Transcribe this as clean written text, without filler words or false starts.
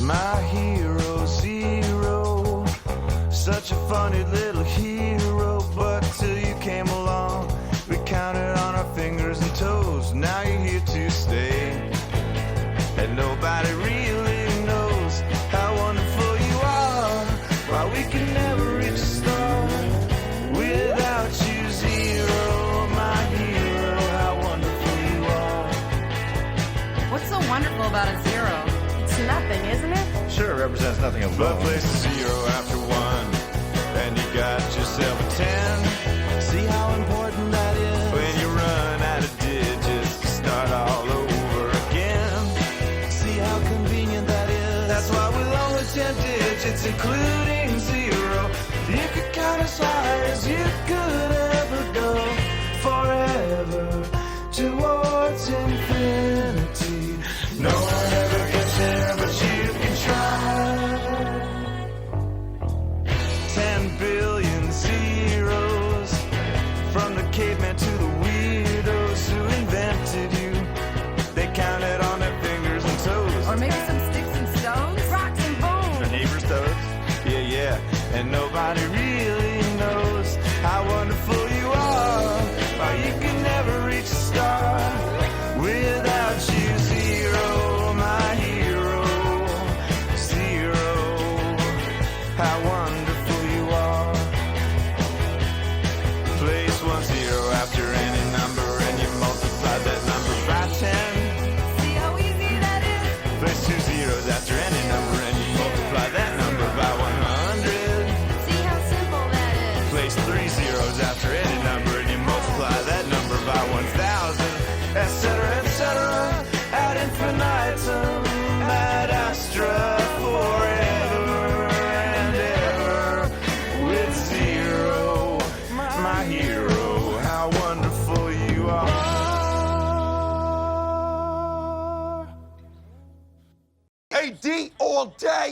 My hero, zero, such a funny little hero, but till you came along, we counted on our fingers and toes. Now you're here to stay, and nobody really knows how wonderful you are. Why we can never reach a star without you, zero, my hero, how wonderful you are. What's so wonderful about a zero? It's nothing, isn't it? Sure, it represents nothing alone. But place a zero after one, and you got yourself a 10. See how important that is? When you run out of digits, start all over again. See how convenient that is? That's why we long with 10 digits, including zero. You could count as high as you could ever go, forever towards infinity. No one ever gets there, but you can try. 10 billion zeros, from the caveman to the weirdos who invented you. They counted on their fingers and toes. Or maybe some sticks and stones? Rocks and bones. The neighbor's toes. Yeah, and nobody really knows how wonderful you are. Why you can never reach a star without you, zero, my hero, zero, how wonderful you are. Place 10 after any number and you multiply that number by 10. See how easy that is? Place 2 zeros after any number and you multiply that number by 100. See how simple that is? Place 3 zeros after any number and you multiply that number by 1,000, etc., ad infinitum, ad astra, forever and ever, with zero, my hero, how wonderful you are. AD all day!